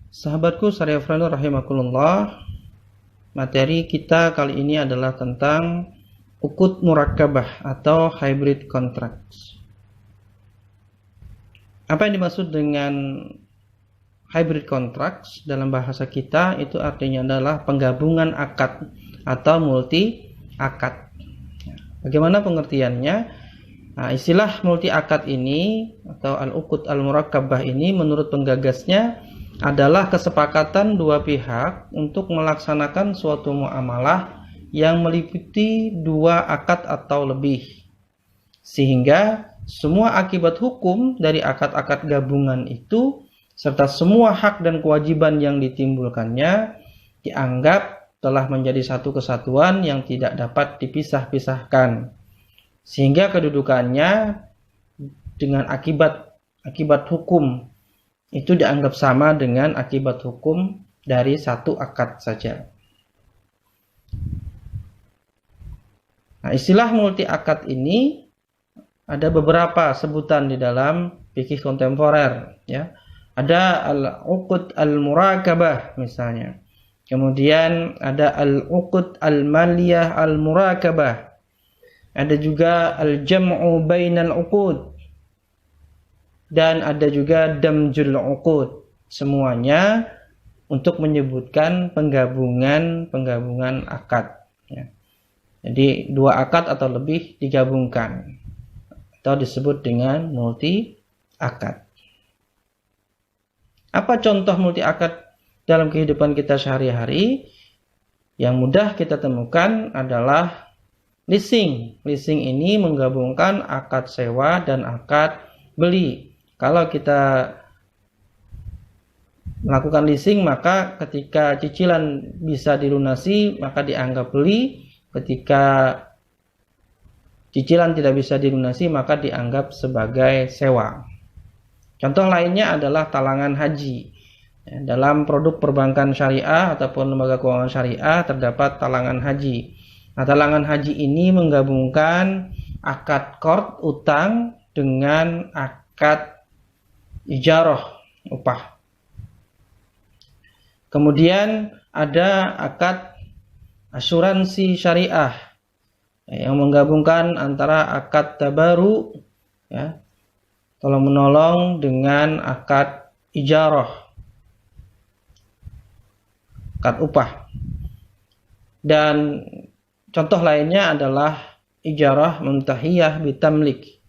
Sahabatku Sarifranur rahimakumullah, materi kita kali ini adalah tentang uqud murakkabah atau hybrid contracts. Apa yang dimaksud dengan hybrid contracts dalam bahasa kita? Itu artinya adalah penggabungan akad atau multi akad. Bagaimana pengertiannya? Nah, istilah multi akad ini atau al-uqud al-murakkabah ini menurut penggagasnya adalah kesepakatan dua pihak untuk melaksanakan suatu muamalah yang meliputi dua akad atau lebih, sehingga semua akibat hukum dari akad-akad gabungan itu serta semua hak dan kewajiban yang ditimbulkannya dianggap telah menjadi satu kesatuan yang tidak dapat dipisah-pisahkan, sehingga kedudukannya dengan akibat hukum itu dianggap sama dengan akibat hukum dari satu akad saja. Nah, istilah multi akad ini ada beberapa sebutan di dalam fikih kontemporer, ya. Ada al-uqud al-murakabah misalnya. Kemudian ada al-uqud al-maliyah al-murakabah. Ada juga al-jam'u bainal uqud. Dan ada juga damjul uqud. Semuanya untuk menyebutkan penggabungan akad, ya. Jadi dua akad atau lebih digabungkan atau disebut dengan multi akad. Apa contoh multi akad dalam kehidupan kita sehari-hari? Yang mudah kita temukan adalah leasing. Leasing ini menggabungkan akad sewa dan akad beli. Kalau kita melakukan leasing, maka ketika cicilan bisa dilunasi, maka dianggap beli. Ketika cicilan tidak bisa dilunasi, maka dianggap sebagai sewa. Contoh lainnya adalah talangan haji. Dalam produk perbankan syariah ataupun lembaga keuangan syariah terdapat talangan haji. Nah, talangan haji ini menggabungkan akad qard utang dengan akad ijarah upah. Kemudian ada akad asuransi syariah yang menggabungkan antara akad tabaru, ya, tolong menolong, dengan akad ijarah, akad upah. Dan contoh lainnya adalah ijarah muntahiyah bitamlik.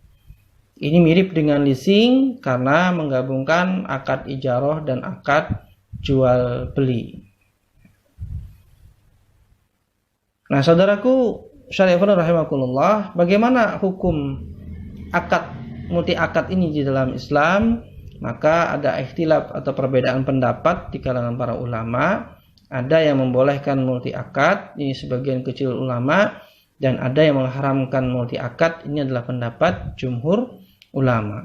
Ini mirip dengan leasing karena menggabungkan akad ijarah dan akad jual beli. Nah, saudaraku syarifun rahimakumullah, bagaimana hukum akad multi akad ini di dalam Islam? Maka ada ikhtilaf atau perbedaan pendapat di kalangan para ulama. Ada yang membolehkan multi akad, ini sebagian kecil ulama, dan ada yang mengharamkan multi akad. Ini adalah pendapat jumhur ulama.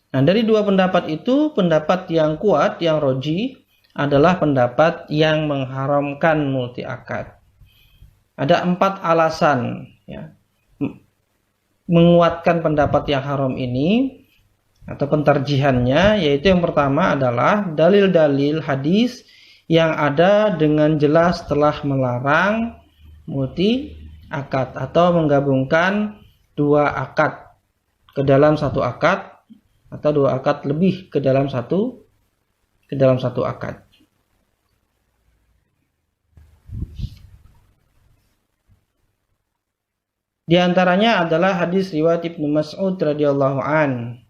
Nah, dari dua pendapat itu, pendapat yang kuat, yang roji, adalah pendapat yang mengharamkan multi akad. Ada 4 alasan, ya, menguatkan pendapat yang haram ini atau pentarjihannya, yaitu yang pertama adalah dalil-dalil hadis yang ada dengan jelas telah melarang multi akad atau menggabungkan dua akad ke dalam satu akad atau dua akad lebih ke dalam satu akad. Di antaranya adalah hadis riwayat Ibnu Mas'ud radhiyallahu an.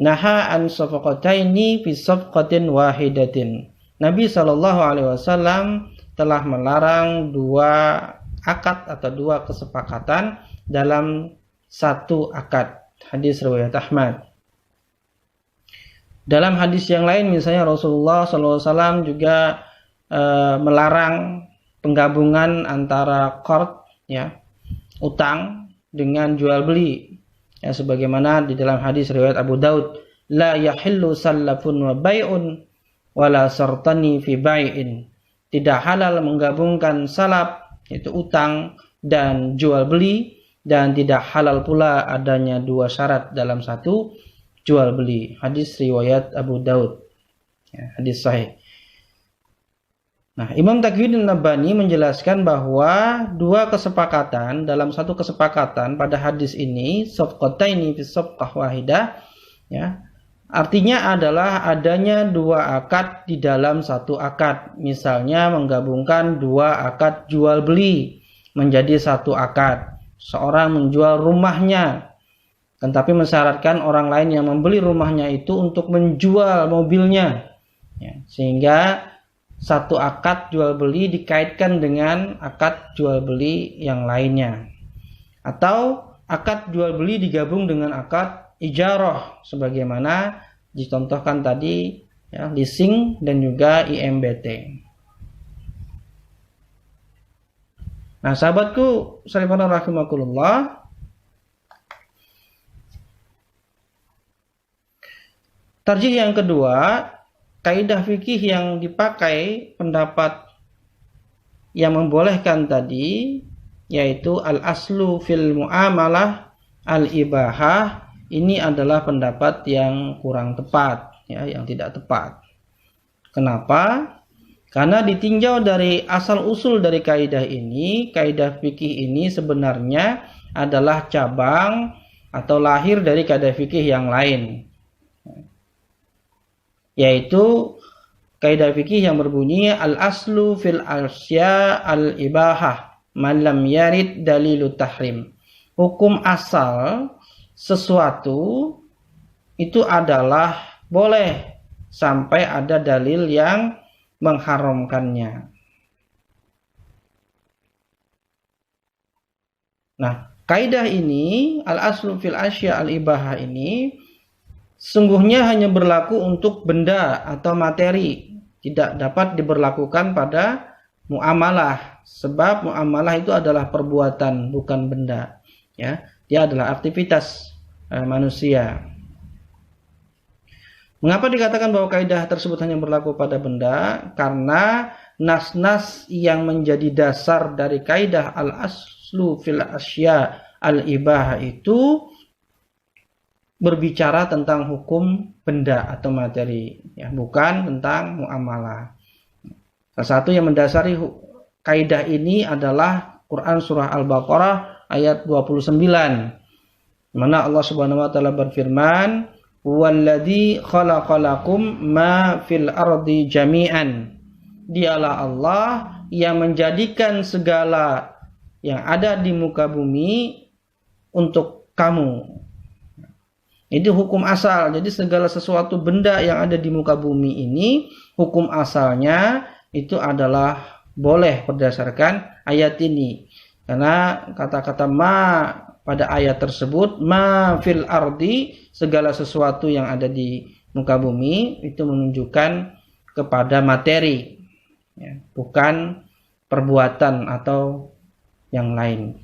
Naha an safaqataini fi safqatin wahidatin. Nabi sallallahu alaihi wasallam telah melarang dua akad atau dua kesepakatan dalam satu akad. Hadis riwayat Ahmad. Dalam hadis yang lain misalnya Rasulullah sallallahu alaihi wasallam juga melarang penggabungan antara qard, ya, utang dengan jual beli, ya, sebagaimana di dalam hadis riwayat Abu Daud, la yahillu salafun wa bai'un wala sartani fi bai'in. Tidak halal menggabungkan salaf, yaitu utang, dan jual beli, dan tidak halal pula adanya dua syarat dalam satu jual beli. Hadis riwayat Abu Daud. Ya, hadis sahih. Nah, Imam Taqiyuddin Nabhani menjelaskan bahwa dua kesepakatan dalam satu kesepakatan pada hadis ini, safqataini fi safqah wahidah, ya. Artinya adalah adanya dua akad di dalam satu akad. Misalnya menggabungkan dua akad jual beli menjadi satu akad. Seorang menjual rumahnya, tetapi mensyaratkan orang lain yang membeli rumahnya itu untuk menjual mobilnya, ya, sehingga satu akad jual beli dikaitkan dengan akad jual beli yang lainnya, atau akad jual beli digabung dengan akad ijarah, sebagaimana dicontohkan tadi, ya, leasing dan juga IMBT. Nah, sahabatku sallallahu rahimakumullah, tarjih yang kedua, kaidah fikih yang dipakai pendapat yang membolehkan tadi, yaitu al-aslu fil muamalah al-ibahah, ini adalah pendapat yang kurang tepat, ya, yang tidak tepat. Kenapa? Karena ditinjau dari asal-usul dari kaidah ini, kaidah fikih ini sebenarnya adalah cabang atau lahir dari kaidah fikih yang lain, yaitu kaidah fikih yang berbunyi al-aslu fil asya al-ibahah man lam yarid dalilut tahrim. Hukum asal sesuatu itu adalah boleh sampai ada dalil yang mengharamkannya. Nah, kaidah ini al-aslu fil asya al-ibahah ini sungguhnya hanya berlaku untuk benda atau materi, tidak dapat diberlakukan pada muamalah, sebab muamalah itu adalah perbuatan, bukan benda, ya. Dia adalah aktivitas manusia. Mengapa dikatakan bahwa kaidah tersebut hanya berlaku pada benda? Karena nas-nas yang menjadi dasar dari kaidah al-aslu fil asya al-ibahah itu berbicara tentang hukum benda atau materi, ya, bukan tentang muamalah. Salah satu yang mendasari kaidah ini adalah Quran surah Al-Baqarah ayat 29, mana Allah Subhanahu wa taala berfirman, "Walladzi khalaqalakum ma fil ardi jami'an." Dialah Allah yang menjadikan segala yang ada di muka bumi untuk kamu. Itu hukum asal. Jadi segala sesuatu benda yang ada di muka bumi ini, hukum asalnya itu adalah boleh berdasarkan ayat ini. Karena kata-kata ma pada ayat tersebut, ma fil ardi, segala sesuatu yang ada di muka bumi, itu menunjukkan kepada materi, ya, bukan perbuatan atau yang lain.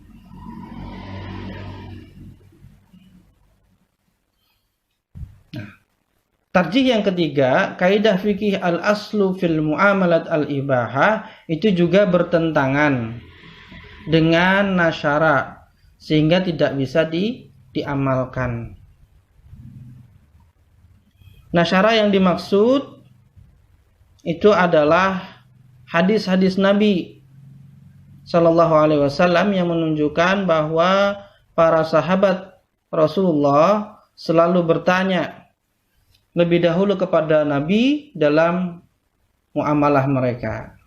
Tarjih yang ketiga, kaidah fikih al-aslu fil muamalat al-ibahah itu juga bertentangan dengan nasyara, sehingga tidak bisa diamalkan. Nasyara yang dimaksud itu adalah hadis-hadis Nabi Sallallahu Alaihi Wasallam yang menunjukkan bahwa para sahabat Rasulullah selalu bertanya lebih dahulu kepada Nabi dalam muamalah mereka.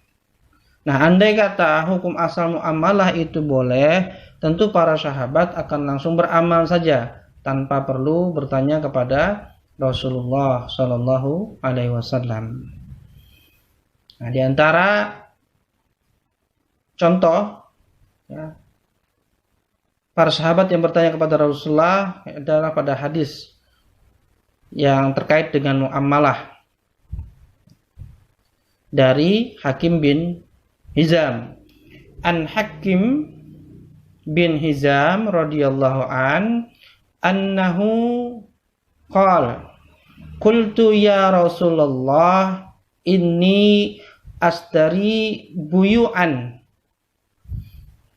Nah, andai kata hukum asal muamalah itu boleh, tentu para sahabat akan langsung beramal saja tanpa perlu bertanya kepada Rasulullah Sallallahu Alaihi Wasallam. Nah, di antara contoh, ya, para sahabat yang bertanya kepada Rasulullah adalah pada hadis yang terkait dengan muamalah dari Hakim bin Hizam. An Hakim bin Hizam radhiyallahu annahu qala qultu ya Rasulullah inni astari buyu'an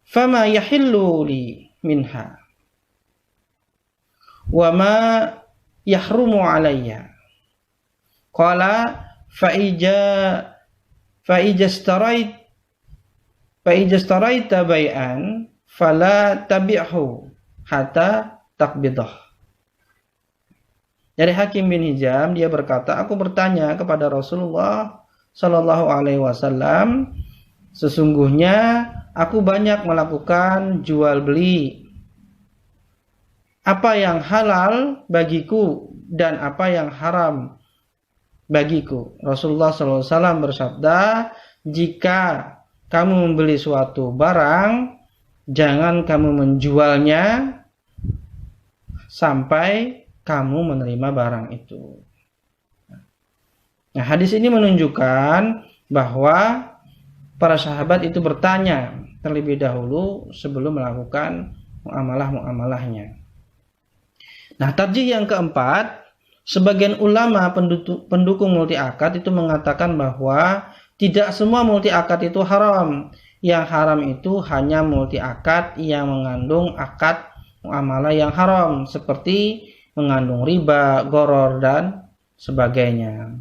fama yahillu li minha wa ma yahrumu alayya. Qala fa ija staraita bai'an fala tabi'hu hatta takbidah. Dari Hakim bin Hizam, dia berkata, aku bertanya kepada Rasulullah Shallallahu Alaihi Wasallam, sesungguhnya aku banyak melakukan jual beli. Apa yang halal bagiku dan apa yang haram bagiku. Rasulullah Shallallahu Alaihi Wasallam bersabda, jika kamu membeli suatu barang, jangan kamu menjualnya sampai kamu menerima barang itu. Nah, hadis ini menunjukkan bahwa para sahabat itu bertanya terlebih dahulu sebelum melakukan muamalah-muamalahnya. Nah, tarjih yang keempat, sebagian ulama pendukung multi akad itu mengatakan bahwa tidak semua multi akad itu haram. Yang haram itu hanya multi akad yang mengandung akad muamalah yang haram, seperti mengandung riba, gharar, dan sebagainya.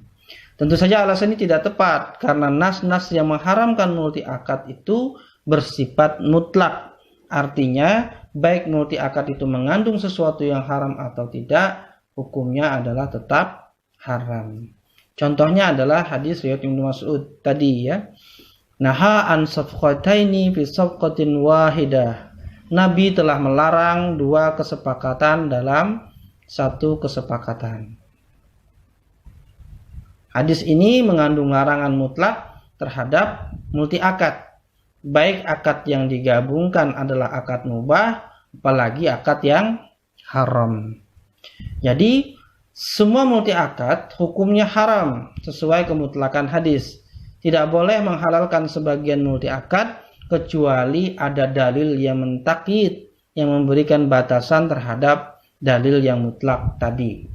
Tentu saja alasan ini tidak tepat, karena nas-nas yang mengharamkan multi akad itu bersifat mutlak. Artinya, baik multi akad itu mengandung sesuatu yang haram atau tidak, hukumnya adalah tetap haram. Contohnya adalah hadis riwayat Ibnu Mas'ud tadi ya. Naha an safqataini fi safqatin wahidah. Nabi telah melarang dua kesepakatan dalam satu kesepakatan. Hadis ini mengandung larangan mutlak terhadap multi akad. Baik akad yang digabungkan adalah akad mubah, apalagi akad yang haram. Jadi semua multi akad hukumnya haram sesuai kemutlakan hadis. Tidak boleh menghalalkan sebagian multi akad kecuali ada dalil yang mentakyid, yang memberikan batasan terhadap dalil yang mutlak tadi.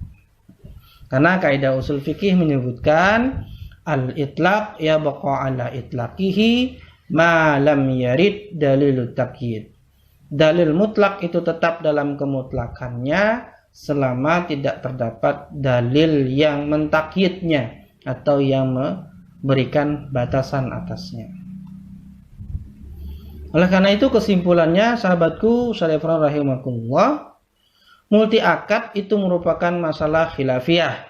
Karena kaidah usul fikih menyebutkan al-itlaq yabqa ala itlaqihi ma lam yarid dalilut takyid. Dalil mutlak itu tetap dalam kemutlakannya selama tidak terdapat dalil yang mentakyidnya atau yang memberikan batasan atasnya. Oleh karena itu kesimpulannya, sahabatku salafun rahimakumullah, multi akad itu merupakan masalah khilafiyah.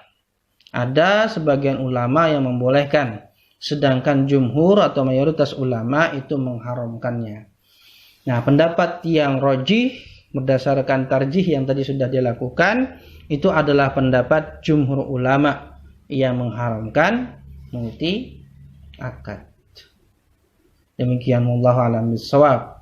Ada sebagian ulama yang membolehkan, sedangkan jumhur atau mayoritas ulama itu mengharamkannya. Nah, pendapat yang rajih berdasarkan tarjih yang tadi sudah dilakukan, itu adalah pendapat jumhur ulama yang mengharamkan multi akad. Demikian wallahu a'lam bishawab.